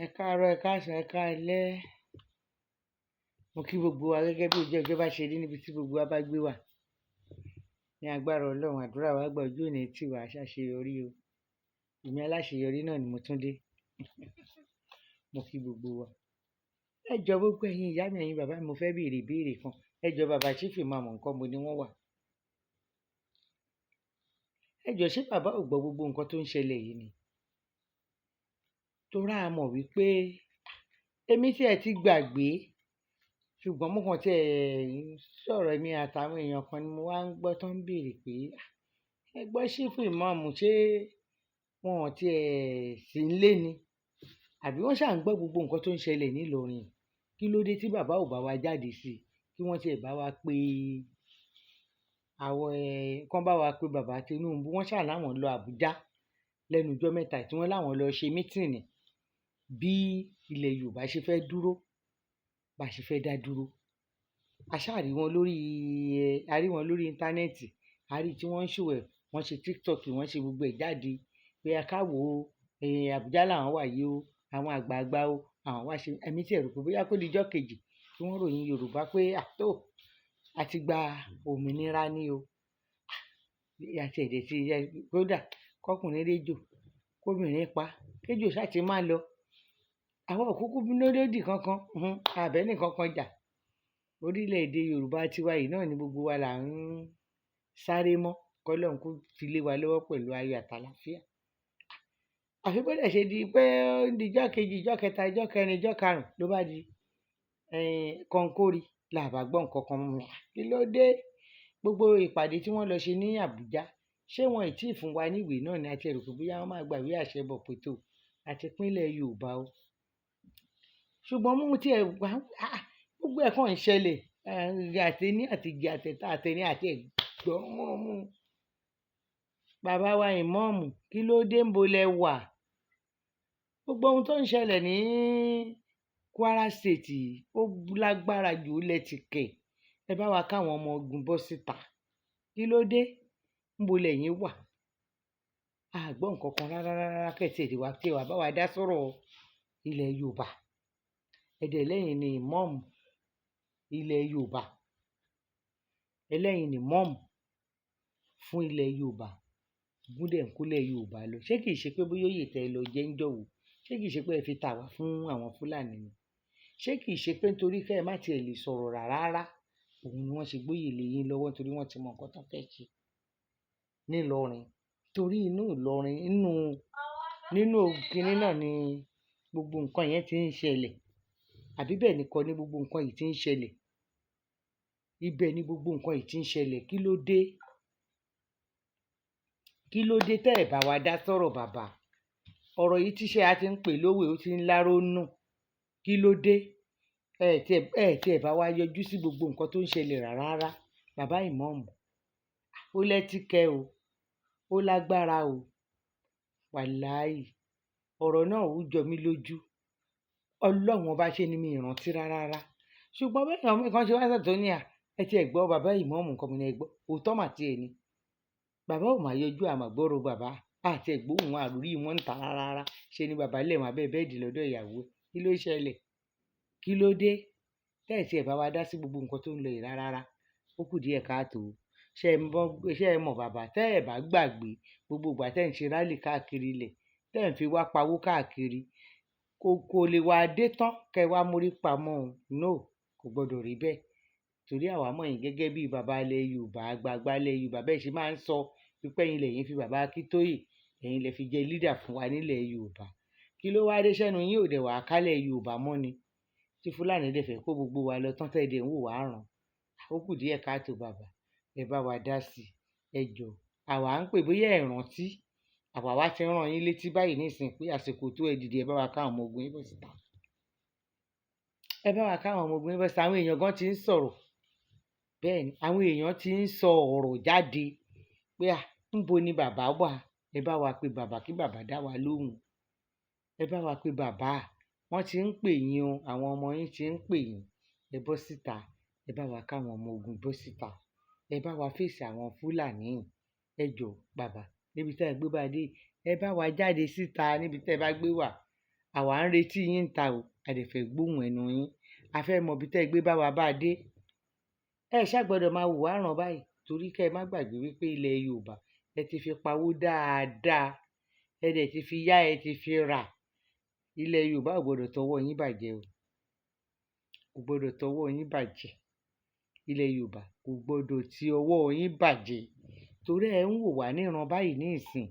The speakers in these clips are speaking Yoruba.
Ẹ káàárọ̀, ẹ káàsán, ẹ káalẹ́. Mo kí gbogbo wa gẹ́gẹ́ bí ojú ọjọ́ bá ṣe rí níbi tí gbogbo wa bá gbé wà. Ní agbára Ọlọ́run, àdúrà wa gbà ojú òní tì wá ṣàṣeyọrí o. Èmi aláṣeyọrí náà ni mo tún dé. Mo kí gbogbo wa. Ẹ jọ̀ọ́ gbogbo ẹ̀yin ìyá mi, ẹ̀yin bàbá mi, mo fẹ́ béèrè ìbéèrè kan. Ẹ jọ̀ọ́ bàbá Chief Imam ńkọ́ mo ni wọ́n wà. Ẹ jọ̀ọ́ ṣé bàbá ò gbọ́ gbogbo nǹkan tó ń ṣẹlẹ̀ yìí ni? Torí a mọ̀ wípé èmi tí ẹ ti gbàgbé, ṣùgbọ́n mo kàn tí ẹ sọ̀rọ̀ èmi àtàwọn èèyàn kan ni mo wá ń gbọ́ tó ń béèrè pé ẹ gbọ́ Chief Imam ṣé wọn ò tí ẹ sí nílé ni? Àbí wọ́n ṣà ń gbọ́ gbogbo nǹkan tó ń ṣẹlẹ̀ nílọrin? Kí ló dé tí bàbá ò bá wa jáde sí i? Kí wọ́n tiẹ̀ bá wa pé àwọn kán bá wa pé bàbá Tinubu. Wọ́n ṣà láwọn lọ Àbújá lẹ́nu ọjọ́ mẹ́ta tí wọ́n láwọn lọ ṣe mítìnì bí ilẹ̀ Yorùbá ṣe fẹ́ dúró, bá ṣe fẹ́ dá dúró. A ṣáà rí wọn lórí íńtánẹ́ẹ̀tì, a rí tí wọ́n ń ṣòwò ẹ̀, wọ́n ṣe TikTok, wọ́n ṣe gbogbo ẹ̀ jáde pé ká wò ó, Àbújá làwọn wà yìí o, àwọn àgbààgbà o, àwọn wá ṣe. Èmi tí ẹ rò pé bóyá kó di ọjọ́ kejì tí wọ́n ròyìn Yorùbá pé a ti gba òmìnira ní o. Àti ẹ̀dẹ̀ tí kódà kọkùnrin réjò, kóbìnrin pa, kéjò ṣáà ti máa lọ. Àwọn òkúkú bínú lódì kankan, àbẹ́nì kankan jà. Orílẹ̀-èdè Yorùbá tiwa yìí náà ni gbogbo wa là ń sáré mọ́. Kọ́lọ́run kó fi lé wa lọ́wọ́ pẹ̀lú ayọ̀ àtàlàáfíà. Àfi bó dẹ̀ ṣe di pé ó di ìjọ́ kejì, ìjọ́ kẹta, ìjọ́ kẹrin, ìjọ́ karùn-ún ló bá di kọ́ńkórì là bá gbọ́ nǹkan kan mọ́. Kí ló dé? Gbogbo ìpàdé tí wọ́n lọ ṣe ní Àbújá, ṣé wọn ì tí ì fún wa ní ìwé náà ni? A ti rò pé bóyá wọ́n máa gba ìwé àṣẹ bọ̀ pé tó àti pínlẹ̀ Yorùbá o. Ṣùgbọ́n mo ti ẹ̀ wá gbogbo ẹ̀ kàn ń ṣẹlẹ̀ àtẹní àtìjẹ àtẹ̀ta àtẹní àti ẹ̀gbọ́n mú. Bàbá wa ìmáàmù, kí ló dé ń bo lẹ wà? Gbogbo ohun tó ń ṣẹlẹ̀ ní Kwara State ó lágbára jù ó lẹ́tìkẹ̀. Ẹ bá wa káwọn ọmọ ogun bọ́ síta. Kí ló dé? ń bo lẹ̀yin wà? A gbọ́ nǹkan kan rárá kẹ́tì èdè wa tí ẹ wà bá wa dá sọ̀rọ̀ ilẹ̀ Yorùbá. Ẹ̀dẹ̀ lẹ́yìn ni ìmáàmù ilẹ̀ Yorùbá. Ẹlẹ́yìn ni ìmáàmù fún ilẹ̀ Yorùbá. Gúndẹ̀ ń kólẹ̀ Yorùbá lọ. Ṣé kìí ṣe pé bóyá òye tẹ́ ẹ lọ jẹ́ ń jọ̀wọ́? Ṣé kìí ṣe pé ẹ fi tà wá fún àwọn Fúlàní ni? Ṣé kìí ṣe pé nítorí kẹ́ ẹ má tiẹ̀ lè sọ̀rọ̀ rárá òun ni wọ́n ṣe gbóyè lé yín lọ́wọ́ torí wọ́n ti mọ nǹkan tó fẹ́ ṣe nílọrin? Torí inú Ìlọrin nínú kinní náà ni gbogbo nǹkan yẹn ti ń ṣẹlẹ̀. Àbí bẹ́ẹ̀ ni kọ́ ni gbogbo nǹkan yìí ti ń ṣẹlẹ̀? Ibẹ̀ ni gbogbo nǹkan yìí ti ń ṣẹlẹ̀. Kí ló dé? Kí ló dé tẹ́ ẹ̀ bá wa dá sọ̀rọ̀ bàbá? Ọ̀rọ̀ yìí tíṣẹ́ a ti ń pè lówe, ó ti ń láró nù. Kí ló dé? Ẹ tí ẹ bá wa yọjú sí gbogbo nǹkan tó ń ṣẹlẹ̀ rárá. Bàbá ìmáàmù, ó lẹ́tìkẹ́ o, ó lágbára o. Wàláì, ọ̀rọ̀ náà ó jọ mí lójú. Ọlọ́run ọba ṣe ni mi ìrántí rárá. Ṣùgbọ́n bẹ́ẹ̀ ni kan ṣe wá sọ̀tọ̀ ní ẹ ti ẹ̀ gbọ́ bàbá ìmáàmù nǹkan mi ni ẹ gbọ́. Òótọ́ mà tí ẹ ní. Bàbá ò máa yọjú àmàgbọ́rọ̀ bàbá àti ẹ̀gbóhùn àròrí wọn ń ta rárá. Ṣe ni bàbá lẹ̀ wọ́n abẹ́ bẹ́ẹ̀dì lọ́dọ̀ ìyàwó. Kí ló ṣẹlẹ̀? Kí ló dé? Tẹ́ ẹ̀ tí ẹ̀ bá wa dá sí gbogbo nǹkan tó ń lọ yìí rárá. Ó kù díẹ̀ káàtó. Ṣé ẹ mọ̀ bàbá? Tẹ́ ẹ̀ bá gbàgbé gbogbo ìgbà tẹ́ ẹ̀ ń ṣe rálì káàkiri ilẹ̀, tẹ́ ẹ̀ ń fi wá pawó káàkiri, kò lè wá dé tán kẹ́ wá mórí pamọ́ o. No, kò gbọdọ̀ rí bẹ́ẹ̀. Torí àwa mọ̀ yín gẹ́gẹ́ bí bàbá ilẹ̀ Yorùbá, àgbààgbà ilẹ̀ Yorùbá. Bẹ́ẹ̀ ṣe máa ń sọ wípé ẹ̀yin lẹ̀yin fi bàbá Akíntóyè, ẹ̀yin lẹ fi jẹ leader fún wa nílẹ̀ Yorùbá. Kí ló wá dé sẹ́nu yín ò dẹ̀ wá kálẹ̀ Yorùbá mọ́ ni? Tí Fúlàní dẹ̀ fẹ́ kó gbogbo wa lọ tán tẹ́ ẹ̀ dẹ̀ ń wò wá ràn. Ó kù díẹ̀ káàtó bàbá. Ẹ bá wa dá sí i. Ẹ jọ̀ọ́. Àwa ń pè bóyá ẹ rántí. Àwa wá ti rán yín létí báyìí nísìnyí pé àsìkò tó ẹ dìde ẹ bá wa káwọn ọmọ ogun yín bọ́ síta. Ẹ bá wa káwọn ọmọ ogun yín bọ́ síta. Àwọn èèyàn gan ti ń sọ̀rọ̀. Bẹ́ẹ̀ ni, àwọn èèyàn ti ń sọ ọ̀rọ̀ jáde pé níbo ni bàbá wà? Ẹ bá wa pe bàbá kí bàbá dá wa lóhùn. Ẹ bá wa pe bàbá. Wọ́n ti ń pè yín o. Àwọn ọmọ yín ti ń pè yín. Ẹ bọ́ síta. Ẹ bá wa káwọn ọmọ ogun bọ́ síta. Ẹ bá wa fèsì àwọn Fúlàní. Ẹ jọ̀ọ́ bàbá, níbi tí ẹ gbé bá dé, ẹ bá wa jáde síta níbi tí ẹ bá gbé wà. àwa ń retí yín ta o, a dẹ̀ fẹ́ gbóhùn ẹnu yín, a fẹ́ mọ ibi tẹ́ ẹ gbé bá wa bá a dé. Ẹ ṣàgbọ́dọ̀ máa wò wá ràn báyìí torí kẹ́ ẹ má gbàgbé wípé ilẹ̀ Yorùbá ẹ ti fi pawó dáadáa, ẹ dẹ̀ ti fi yá, ẹ ti fi rà. Ilẹ̀ Yorùbá ò gbọdọ̀ tọwọ́ yín bàjẹ́ o, kò gbọdọ̀ tọwọ́ yín bàjẹ́. Ilẹ̀ Yorùbá kò gbọdọ̀ ti ọwọ́ yín bàjẹ́ torí ẹ ń wò wá níran báyìí ní ìsìn.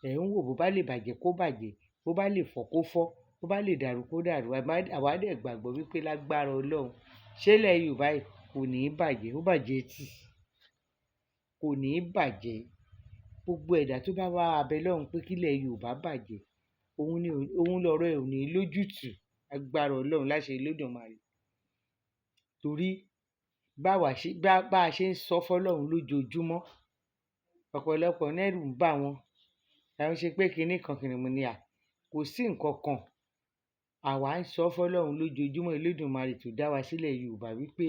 Ẹ ń wò bó bá lè bàjẹ́ kó bàjẹ́, bó bá lè fọ́ kó fọ́, bó bá lè dàrú kó dàrú. Àwa dẹ̀ gbàgbọ́ wípé lágbára Ọlọ́run ṣé ilẹ̀ Yorùbá yìí kò ní bàjẹ́, ó bàjẹ́ tì, kò ní bàjẹ́. Gbogbo ẹ̀dá tó bá wá abẹ lọ́run pé kílẹ̀ Yorùbá bàjẹ́, òun lọ̀rọ̀ ẹ̀ ò ní lójútùú agbára Ọlọ́run láṣẹ Olódùmarè. Torí bá a ṣe ń sọ fọ́lọ́run lójoojúmọ́, ọ̀pọ̀lọpọ̀ nẹ́rù ń bà wọ́n. Àwọn ṣe pé kinní kan kìnìún ni kò sí nǹkan kan. Àwa ń sọ fọ́lọ́run lójoojúmọ́ Olódùmarè tó dá wa sílẹ̀ Yorùbá wípé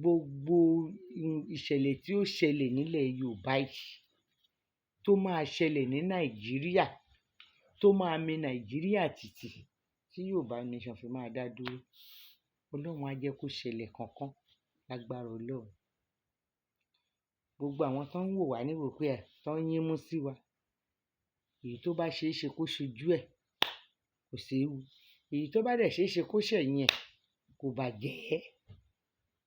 gbogbo ìṣẹ̀lẹ̀ tí ó ṣẹlẹ̀ nílẹ̀ Yorùbá yìí, tó máa ṣẹlẹ̀ ní Nàìjíríà, tó máa mì Nàìjíríà tìtì, tí Yorùbá nation fi máa dá dúró, Ọlọ́run á jẹ́ kó ṣẹlẹ̀ kankan lágbára Ọlọ́run. Gbogbo àwọn tó ń wò wá níwò pé tó ń yín mú sí wa, èyí tó bá ṣeé ṣe kó ṣojú ẹ̀ kò séwu, èyí tó bá dẹ̀ ṣeé ṣe kó ṣẹ̀yìn ẹ̀ kò bàjẹ́.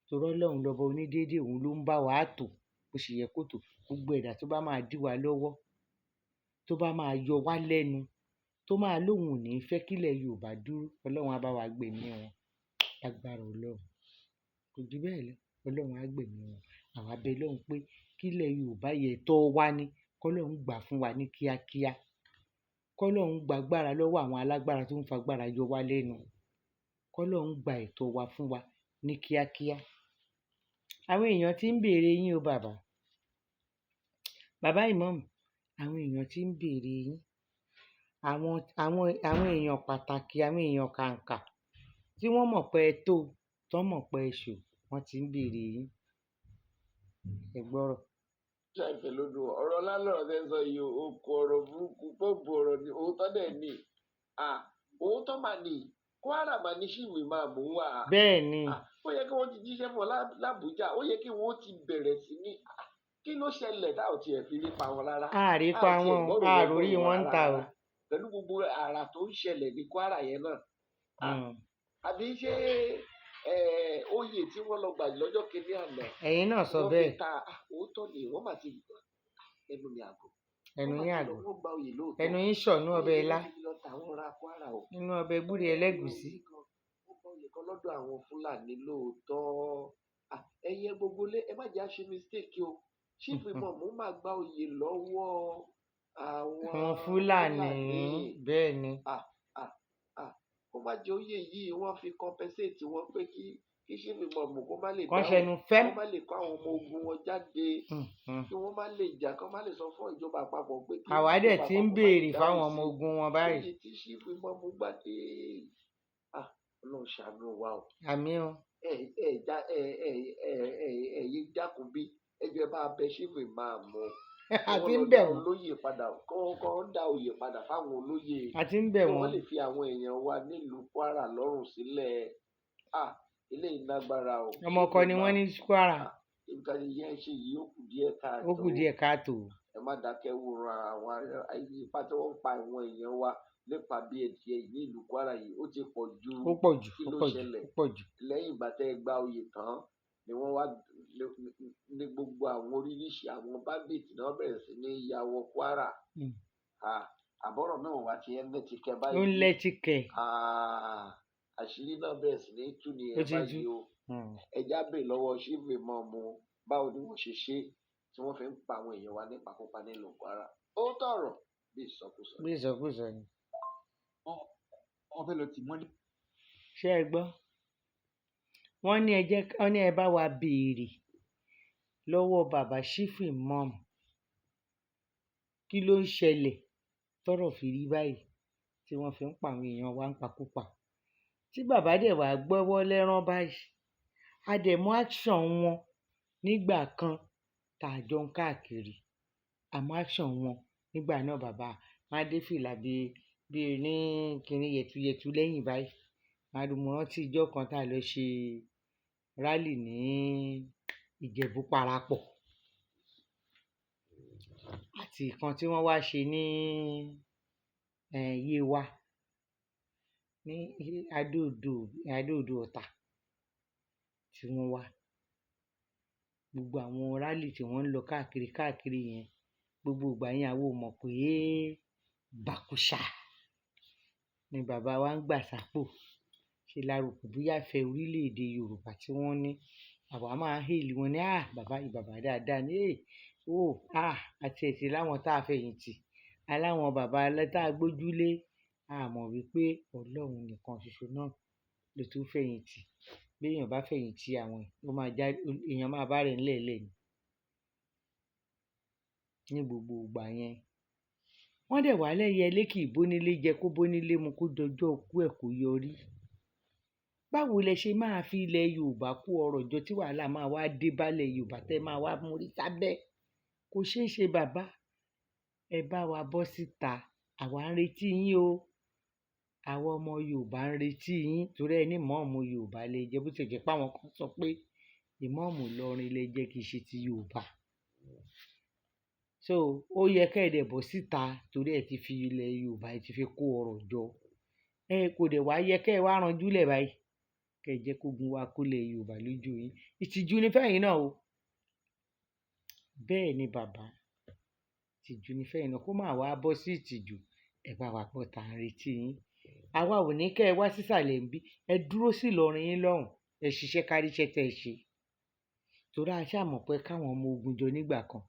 Torí Ọlọ́run lọ́ba onídéédé, òun ló ń bá wa tò bó ṣe yẹ kó tò. Gbogbo ẹ̀dá tó bá máa dí wa lọ́wọ́, tó bá máa yọ wá lẹ́nu, tó máa lóhùn ò ní fẹ́ kílẹ̀ Yorùbá dúró, Ọlọ́run á bá wa gbẹ̀mí wọn lágbára Ọlọ́run. Kò jù bẹ́ẹ̀ lọ, Ọlọ́run á gbẹ̀mí wọn. Àwa bẹ Ọlọ́run pé kílẹ̀ Yorùbá yẹ tọ́ wá ní, kọ́lọ́run gbà fún wa ní kíákíá. Kọ́lọ́run gba agbára lọ́wọ́ àwọn alágbára tó ń fagbára yọ wá lẹ́nu. Kọ́lọ́run gba ẹ̀tọ́ wa fún wa ní kíákíá. Àwọn èèyàn tí ń béèrè yín o bàbá ìmáàmù, àwọn èèyàn tí ń béèrè yín, àwọn èèyàn pàtàkì, àwọn èèyàn kàǹkà tí wọ́n mọ̀ pé ẹ tó, tán mọ̀ pé ẹ ṣò, wọ́n ti ń béèrè yín. Ẹ gbọ́rọ̀. Ṣàìfẹ́ lódò ọ̀rọ̀ lálọ́rọ̀ tẹ́ ń sọ yìí, o kò ọ̀rọ̀ burúkú pọ̀bù ọ̀rọ̀ ni òótọ́ dẹ̀ ni. Òótọ́ mà ní Kwara mà ní ṣìwé máa mú wá. Bẹ́ẹ̀ ni. Ó yẹ kí wọ́n ti jíṣẹ́ fún ọ l'Àbújá, ó yẹ kí wọ́n ti bẹ̀rẹ̀ sí ní kí ló ṣẹlẹ̀ tá ò tiẹ̀ fi rí pa wọn rárá. Àárí pa wọn, àròrí wọn ń ta o. Pẹ̀lú gbogbo àrà tó ń ṣẹlẹ̀ ní Kwara yẹn náà. Àbí ṣé oyè tí wọ́n lọ gbà lọ́jọ́ kìíní àná. Ẹ̀yin náà sọ bẹ́ẹ̀. wọ́n fi ta òótọ́ ni wọ́n mà ti ẹnu ní àgọ́. Ẹnu yín àgọ́. wọ́n gba oyè lóòótọ́. Ẹnu yín ṣọ̀nú ọbẹ̀ ilá. àwọn ará Kwara o. Nínú ọbẹ̀ gbúre ẹlẹ́gùsí. wọ́n gba oyè kan lọ́dọ̀ àwọn Fúlàní lóòótọ́. ẹ̀yin gbogbo lé ẹ má jẹ́ àṣe mistake o. Chief Imam máa gba oyè lọ́wọ́ àwọn Fúlàní. Bẹ́ẹ̀ ni. kó má jẹ́ oyè yìí wọ́n fi compensate wọn pé kí Chief Imam kó má lè kó má lè kó àwọn ọmọ ogun wọn jáde, kí wọ́n má lè jà, kó má lè sọ fún ìjọba àpapọ̀ pé kí àwa dẹ̀ ti ń béèrè fáwọn ọmọ ogun wọn báyìí. oyè tí Chief Imam gbà dé. Ọlọ́run ṣàánú wa o. Àmín o. ẹ̀yin dákun bí ẹjọ́ bá bẹ Chief Imam àti ń bẹ̀ wọ́n. olóyè padà kọ́ ń dá oyè padà fáwọn olóyè. àti ń bẹ̀ kí wọ́n. wọ́n lè fi àwọn èèyàn wa nílùú Kwara lọ́rùn sílẹ̀. ilé ìnágbára o. ọmọ ọkọ ni wọ́n ní Kwara. nǹkan yẹn ṣe yìí ó kù díẹ̀ káàtó. ó kù díẹ̀ káàtó. ẹ má dákẹ́ wòran àwọn ipa tí wọ́n ń pa àwọn èèyàn wa nípa bí ẹ̀jẹ̀ ní ìlú Kwara yìí ó ti pọ̀ ju. ó pọ̀ jù kí ló ṣẹlẹ̀ lẹ́yìn ìgbà tẹ́ ẹ gba oyè tán ni wọ́n wá ní gbogbo àwọn oríṣiríṣi àwọn bábìtì náà bẹ̀rẹ̀ sí ní ìyàwó Kwara. àbọ̀rọ̀ náà wá ti ẹ́ lẹ́tìkẹ́ báyìí. ó ń lẹ́tìkẹ́. àṣírí náà bẹ̀rẹ̀ sí ní tú ní ẹ̀ báyìí o. ẹja bè lọ́wọ́ Chief Imam báwo ni wọ́n ṣe ṣe tí wọ́n fi ń pa àwọn èèyàn wa nípakúpa nílùú Kwara. ó tọrọ bí ìsọkúsọ. bí ìsọkúsọ ni. wọ́n fẹ́ lọ tì mọ́lé. ṣé ẹ gbọ́ wọ́n ní ẹ bá wa béèrè lọ́wọ́ bàbá Chief Imam kí ló ń ṣẹlẹ̀ tọ́rọ̀ fi rí báyìí tí wọ́n fi ń pa àwọn èèyàn wa nípakúpa. tí bàbá dẹ̀ wá gbọ́wọ́ lẹ́rán báyìí a dẹ̀ mú action wọn nígbà kan tá a jọ ń káàkiri àmọ́ action wọn nígbà náà bàbá wọn á dé fìlà bíi bí i ní kinní yẹtuyẹtu lẹ́yìn báyìí. Mo rántí ijọ́ kan tá a lọ ṣe rally ní Ìjẹ̀bú Parapọ̀ àti ìkan tí wọ́n wá ṣe ní Yewa ní Adó-Odò Ọ̀tà tí wọ́n wá. Gbogbo àwọn rally tí wọ́n ń lọ káàkiri yẹn, gbogbo ìgbà yẹn àwa ò mọ̀ pé bàkùṣà ni bàbá wa ń gbà sápò. Ṣe la rò pé bóyá ìfẹ́ orílẹ̀-èdè Yorùbá tí wọ́n ní. Àwa máa ń hail wọn ní bàbá yìí bàbá dáadáa ni. Àti ẹ̀ tí láwọn tá a fẹ̀yìntì, aláwọn bàbá tá a gbójúlé. A mọ̀ wípé Ọlọ́run nìkan ṣoṣo náà ló tó fẹ̀yìntì. Bí èèyàn bá fẹ̀yìntì àwọn èèyàn máa bá rẹ̀ ńlẹ̀ẹ́lẹ̀ ni. Ní gbogbo ìgbà yẹn wọ́n dẹ̀ wá lẹ́yẹlé kì í bónílé jẹ kó bónílé mu kó dọjọ́ ikú ẹ̀ kó yọrí. Báwo lẹ ṣe máa fi ilẹ̀ Yorùbá kó ọrọ̀ jọ tí wàhálà máa wá dé bálẹ̀ Yorùbá tẹ́ máa wá mórí sábẹ́? Kò ṣeé ṣe bàbá. Ẹ bá wa bọ́ síta, àwa ń retí yín o. Àwa ọmọ Yorùbá ń retí yín torí ẹ ní ìmọ̀ọ́mù Yorùbá lẹ jẹ́, bó ti jẹ́ pé àwọn kan sọ pé ìmọ̀ọ́mù Ìlọrin lẹ jẹ́ kì í ṣe ti Yorùbá. So ó yẹ kẹ́ ẹ dẹ̀ bọ́ síta torí ẹ ti fi ilẹ̀ Yorùbá ẹ ti fi kó ọrọ̀ jọ. Kò dẹ̀ wá yẹ kẹ́ ẹ wá ranjú lẹ̀ báyìí. Kẹ́ ẹ jẹ́ kógun wá kólẹ̀ Yorùbá lójú yín. Ìtìjú ni fẹ́yìn náà o. Bẹ́ẹ̀ ni bàbá. Ìtìjú ni fẹ́yìn náà, kó máa wá bọ́ sí ìtìjú. Ẹ bá wa pọ̀ tá à ń retí yín. Àwa ò ní kẹ́ ẹ wá sísàlẹ̀ ńbí. Ẹ dúró sí Ìlọrin yín lọ́hùn. Ẹ ṣiṣẹ́ káríṣẹ́ tẹ́ ẹ ṣe. Torí a ṣáà mọ̀ pé káwọn ọmọ ogun jọ nígbà kan.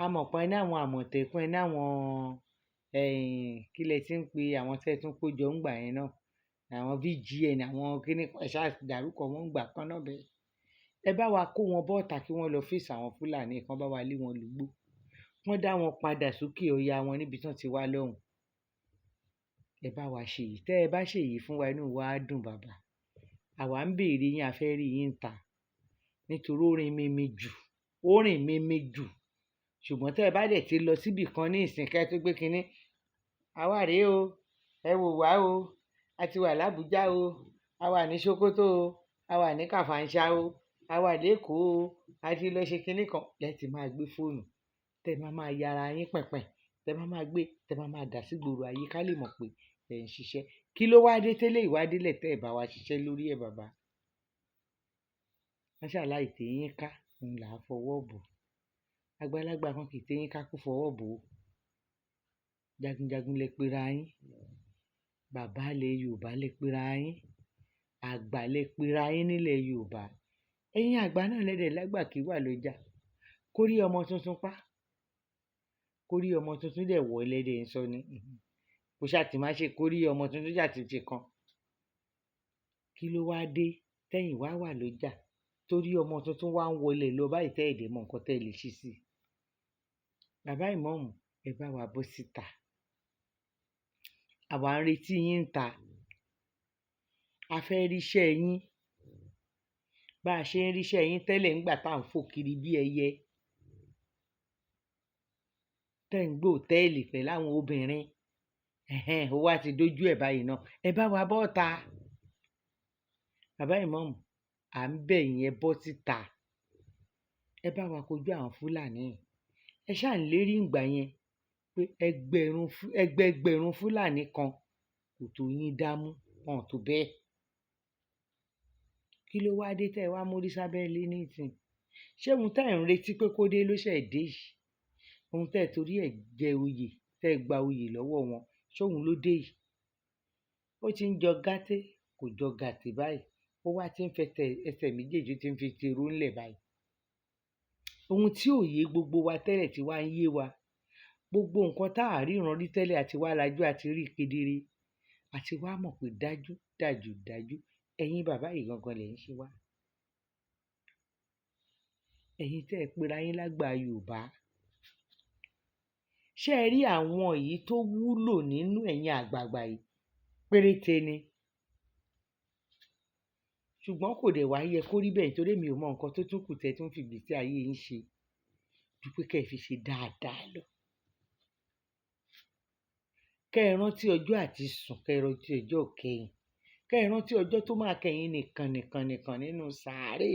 A mọ̀ pé ní àwọn Àmọ̀tẹ́kùn ní àwọn kí lẹ ti ń pe àwọn tẹ́ ẹ tún kó jọ ńgbà yẹn náà. Àwọn VGN àwọn kíní ẹ ṣáà dárúkọ wọn ńgbà kan náà bẹ́ẹ̀. Ẹ bá wa kó wọn bọ́ta kí wọ́n lọ fèsì àwọn Fúlàní kan bá wa lé wọn lùgbó. Wọ́n dá wọn padà sókè ọya wọn níbi tí wọ́n ti wá lọ́hùn. Ẹ bá wa ṣe èyí. Tẹ́ ẹ bá ṣe èyí fún wa inú wa á dùn bàbá. Àwa ń béèrè yín, a fẹ́ rí yín ta. Nítorí ó rìn mímí jù. Ṣùgbọ́n tẹ́ ẹ bá dẹ̀ ti lọ síbì kan ní ìsìn kẹ́ tó gbé kinní. Àwa rèé o. Ẹ wò wá o. A ti wà l'Ábùjá o. A wà ní Sókótó o. A wà ní Kàfàǹṣà o. A wà l'Ékòó o. A ti lọ ṣe kinní kan. Lẹ́ ti máa gbé fóònù. Tẹ́ máa yára yín pẹ̀pẹ̀. Tẹ́ máa gbé. Tẹ́ máa dà sí gbòòrò ayé ká lè mọ̀ pé ẹ̀ ń ṣiṣẹ́. Kí ló wá dé tẹ́lẹ̀ ìwádìí lẹ̀ tẹ́ ẹ bá wa ṣiṣẹ́ lórí ẹ̀ bàbá? Wọ́n ṣàlàyé tèyín ká, òun là á fọwọ́ bò. Àgbàlagbà kan kì í tèyín ká kó fọwọ́ bò ó. Jagunjagun lẹ pera yín. Bàbá ilẹ̀ Yorùbá lẹ pera yín. Àgbà lẹ pera yín nílẹ̀ Yorùbá. Ẹ̀yin àgbà náà lẹ́dẹ̀ lágbà kí wà lọ́jà. Kórí ọmọ tuntun pa. Kórí ọmọ tuntun dẹ̀ wọ̀ lẹ́dẹ̀ ń sọ ni. Kò ṣáà ti máa ṣe kórí ọmọ tuntun ṣáà ti ṣe kan. Kí ló wá dé tẹ́yìn wá wà lọ́jà? Torí ọmọ tuntun wá ń wọlé lọ báyìí tẹ́ ẹ̀dẹ̀ mọ̀ nǹkan tẹ́ ẹ lè ṣe sí i. Bàbá ìmọ̀ọ́mù, ẹ bá wa bọ́ síta. Àwa ń retí yín ta. A fẹ́ ríṣẹ́ yín. Bá a ṣe ń ríṣẹ́ yín tẹ́lẹ̀ ńgbà tá à ń fò kiri bí ẹyẹ. Tẹ́ ń gbé hòtẹ́ẹ̀lì pẹ̀lú àwọn obìnrin. Ó wá ti dójú ẹ̀ báyìí náà. Ẹ bá wa bọ́ ta. Bàbá ìmọ̀ọ́mù, à ń bẹ̀ yín ẹ bọ́ síta. Ẹ bá wa kojú àwọn Fúlàní. Ẹ ṣáà ń lérí ìgbà yẹn pé ẹgbẹẹgbẹ̀rún Fúlàní kan kò tó yín dámú wọn tó bẹ́ẹ̀. Kí ló wá dé tẹ́ ẹ wá mórí sábẹ́ ilé nísìn? Ṣé ohun tẹ́ ẹ̀ ń retí pé kó dé ló ṣẹ̀ dé yìí? Ohun tẹ́ ẹ torí ẹ̀ jẹ oyè, tẹ́ ẹ gba oyè lọ́wọ́ wọn, ṣóhun ló dé yìí? Ó ti ń jọ gàté, kò jọ gàté báyìí. Ó wá ti ń fẹsẹ̀ ẹsẹ̀ méjèèjì tí ń fi tèrò ńlẹ̀ báyìí. Ohun tí ò yé gbogbo wa tẹ́lẹ̀ tí wá ń yé wa. Gbogbo nǹkan tá à ríran rí tẹ́lẹ̀ àti wá lajú àti rí kedere. Àti wá mọ̀ pé dájú ẹ̀yin bàbá yìí gangan lẹ̀ ń ṣe wá. Ẹ̀yin tẹ́ ẹ pera yín lágbà Yorùbá. Ṣé ẹ rí àwọn èyí tó wúlò nínú ẹ̀yin àgbààgbà yìí? Péréte ni. Ṣùgbọ́n kò dẹ̀ wá yẹ kó rí bẹ́ẹ̀ nítorí mi ò mọ nǹkan tó tún kù tẹ́ tún fi ìgbésí ayé yín ṣe. Ju pé kẹ́ ẹ fi ṣe dáadáa lọ. Kẹ́ ẹ rántí ọjọ́ àti sùn, kẹ́ ẹ rántí ọjọ́ ìkẹyìn. Kẹ́ ẹ rántí ọjọ́ tó máa kẹ́yìn nìkan nínú sàárè.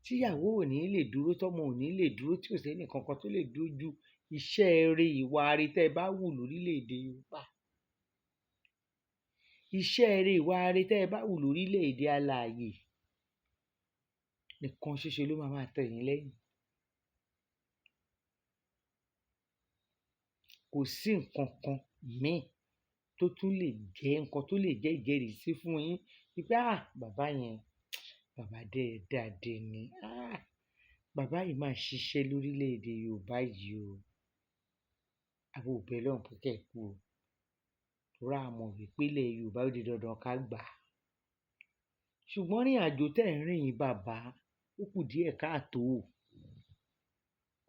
Tí ìyàwó ò ní lè dúró, tọ́mọ ò ní lè dúró, tí ò sí ẹnì kankan tó lè dúró ju iṣẹ́ rere, ìwà rere tẹ́ ẹ bá wù lórílẹ̀-èdè Yorùbá. Iṣẹ́ rere, ìwà rere tẹ́ ẹ bá wù lórílẹ̀-èdè alààyè nìkan ṣoṣo ló máa tọ̀ yín lẹ́yìn. Kò sí nǹkan kan míì tó tún lè jẹ́ nǹkan tó lè jẹ́ ìjẹ́rìísí fún yín wípé bàbá yẹn, bàbá dáadáa ni. Bàbá yìí máa ṣiṣẹ́ lórílẹ̀-èdè Yorùbá yìí o. Àwa ò bẹ Ọlọ́run pé kẹ́ ẹ kú o. Torí a mọ̀ wípé ilẹ̀ Yorùbá ó di dandan ká gbà á. Ṣùgbọ́n ìrìn àjò tẹ́ ẹ̀ ń rìn yìí bàbá, ó kù díẹ̀ káàtó o.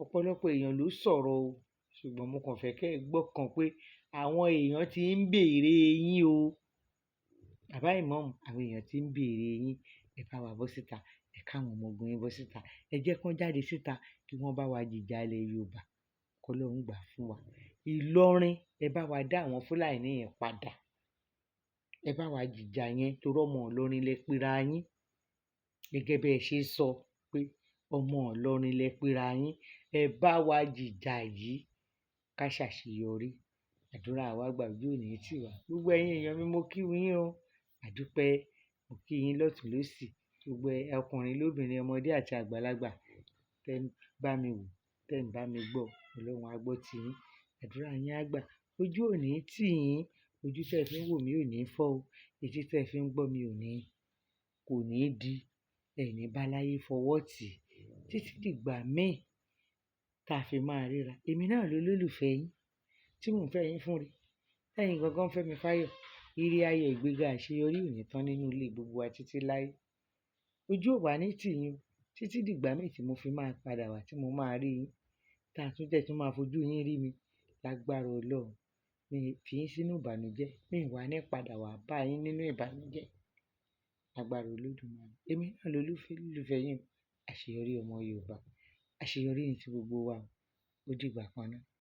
Ọ̀pọ̀lọpọ̀ èèyàn ló sọ̀rọ̀ o. Ṣùgbọ́n mo kàn fẹ́ kẹ́ ẹ gbọ́ kan pé àwọn èèyàn ti ń béèrè yín o. Bàbá ìmáàmù, àwọn èèyàn ti ń béèrè yín. Ẹ bá wa bọ́ síta, ẹ káwọn ọmọ ogun yín bọ́ síta. Ẹ jẹ́ kán jáde síta kí wọ́n bá wa jìjà ilẹ̀ Yorùbá. K'Ọlọ́run gbà fún wa. Ìlọrin, ẹ bá wa dá àwọn Fúlàní yẹn padà. Ẹ bá wa jìjà yẹn torí ọmọ Ìlọrin lẹ pera yín. Gẹ́gẹ́ bí ẹ ṣe sọ pé ọmọ Ìlọrin lẹ pera yín. Ẹ bá wa jìjà yìí ká ṣàṣeyọrí. Àdúrà wa gbà, ojú ò ní tì wá. Gbogbo ẹ̀yin èèyàn mi, mo kí yín o. Àdúpẹ́, mo kí yín lọ́tùn lósì. Gbogbo ọkùnrin lóbìnrin, ọmọdé àti àgbàlagbà tẹ́ ń bá mi wò, tẹ́ ń bá mi gbọ́. Ọlọ́run á gbọ́ ti yín. Àdúrà yín á gbà. Ojú ò ní tì yín. Ojú tẹ́ ẹ fi ń wò mí ò ní fọ́ o. Etí tẹ́ ẹ fi ń gbọ́ mi kò ní di. Ẹ ní bá láyé fọwọ́ tì. Títí dìgbà míì tá a fi máa ríra. Èmi náà lolólùfẹ́ yín tí mò ń fẹ́ yín fún re. Ẹ̀yin gangan fẹ́ mi fáyọ̀. Ire, ayọ̀, ìgbéga, àṣeyọrí ò ní tán nínú ilé gbogbo wa títí láé. Ojú ò wá ní tì yín o. Títí dìgbà míì tí mo fi máa padà wá, tí mo máa rí yín. Tá a tún tún máa fojú yín rí mi. Lágbára Ọlọ́run. Mi fi yín sínú ìbànújẹ́. Mi wá ní padà wá bá yín nínú ìbànújẹ́. Lágbára Olódùmarè. Èmi náà lolólùfẹ́ yín. Àṣeyọrí ọmọ Yorùbá. Àṣeyọrí ni ti gbogbo wa o. Ó dìgbà kan náà.